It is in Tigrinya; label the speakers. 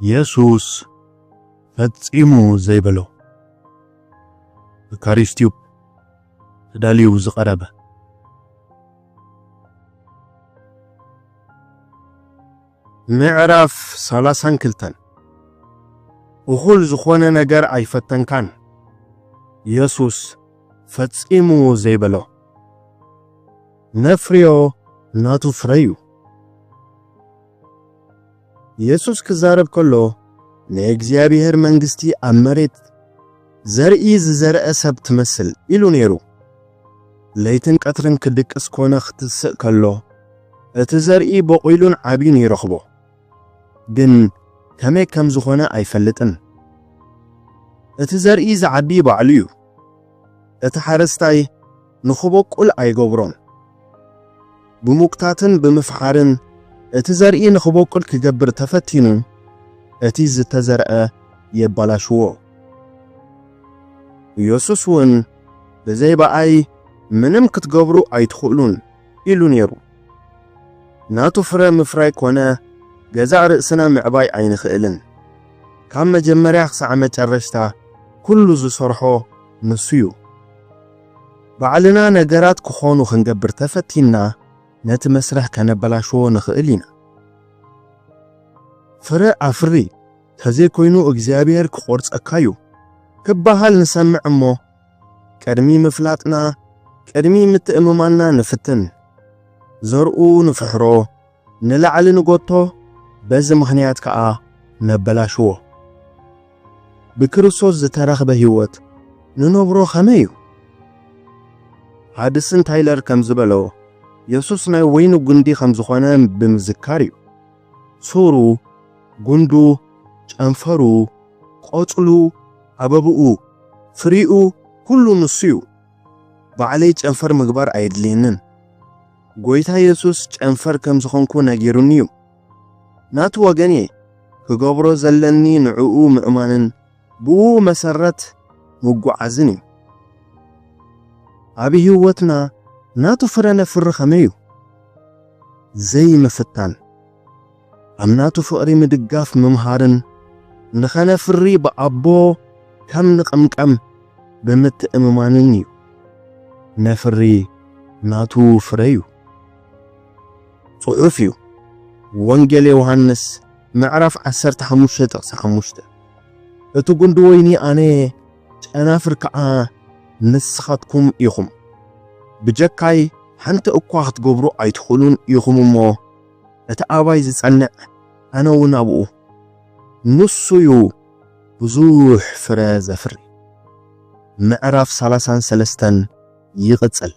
Speaker 1: ኢየሱስ ፈጺሙ ዘይበሎ ካሪስቲዩ ተዳልዩ ዝቀረበ ምዕራፍ 32 እኹል ዝኾነ ነገር ኣይፈተንካን ኢየሱስ ፈጺሙ ዘይበሎ ነፍርዮ ናቱ ፍረዩ ኢየሱስ ክዛረብ ከሎ ንእግዚአብሔር መንግስቲ ኣብ መሬት ዘርኢ ዝዘርአ ሰብ ትመስል ኢሉ ነይሩ ለይትን ቀትርን ክድቅስ ኮነ ክትስእ ከሎ እቲ ዘርኢ በቂሉን ዓቢን ይረኽቦ ግን ከመይ ከም ዝኾነ ኣይፈልጥን እቲ ዘርኢ ዝዓቢ ባዕሉ እዩ እቲ ሓረስታይ ንኽበቁል ኣይገብሮን ብሙክታትን ብምፍሓርን እቲ ዘርኢ ንኽበቁል ክገብር ተፈቲኑ እቲ ዝተዘርአ የባላሽዎ ኢየሱስ ውን በዘይ በኣይ ምንም ክትገብሩ ኣይትኽእሉን ኢሉ ነይሩ ናቱ ፍረ ምፍራይ ኮነ ገዛእ ርእስና ምዕባይ ኣይንኽእልን ካብ መጀመርያ ክሳዕ መጨረሽታ ኩሉ ዝሰርሖ ንሱ እዩ ባዕልና ነገራት ክኾኑ ክንገብር ተፈቲና ነቲ መስርሕ ከነበላሽዎ ንኽእል ኢና ፍረ ኣፍሪ ተዘይ ኮይኑ እግዚአብሔር ክቆርጸካ እዩ ክበሃል ንሰምዕ እሞ ቀድሚ ምፍላጥና ቀድሚ ምትእምማንና ንፍትን ዘርኡ ንፍሕሮ ንላዕሊ ንጎቶ በዚ ምኽንያት ከዓ ነበላሽዎ ብክርስቶስ ዝተረኽበ ህይወት ንነብሮ ኸመይ እዩ ሃድስን ታይለር ከም ዝበሎ ኢየሱስ ናይ ወይኑ ጉንዲ ከም ዝኾነ ብምዝካር እዩ ሱሩ ጉንዱ ጨንፈሩ ቆጽሉ ኣበብኡ ፍሪኡ ኩሉ ንሱ እዩ ባዕለይ ጨንፈር ምግባር ኣይድልየንን ጎይታ ኢየሱስ ጨንፈር ከም ዝኾንኩ ነጊሩኒ እዩ ናቱ ወገኔ ክገብሮ ዘለኒ ንዕኡ ምእማንን ብኡ መሰረት ምጓዓዝን እዩ ኣብ ህይወትና ናቱ ፍረ ነፍሪ ኸመይ እዩ ዘይምፍታን ኣብ ናቱ ፍቕሪ ምድጋፍ ምምሃርን ንኸነፍሪ ብኣቦ ከም ንቕምቀም ብምትእምማንን እዩ ነፍሪ ናቱ ፍረ እዩ ጽሑፍ እዩ ወንጌል ዮሐንስ ምዕራፍ 15:5 እቲ ጉንዲ ወይኒ ኣነ ጨናፍር ከዓ ንስኻትኩም ኢኹም ብጀካይ ሓንቲ እኳ ክትገብሩ ኣይትኽእሉን ኢኹም እሞ እቲ ኣባይ ዝጸንዕ ኣነ እውን ኣብኡ ንሱ እዩ ብዙሕ ፍረ ዘፍሪ ምዕራፍ 33 ይቕጽል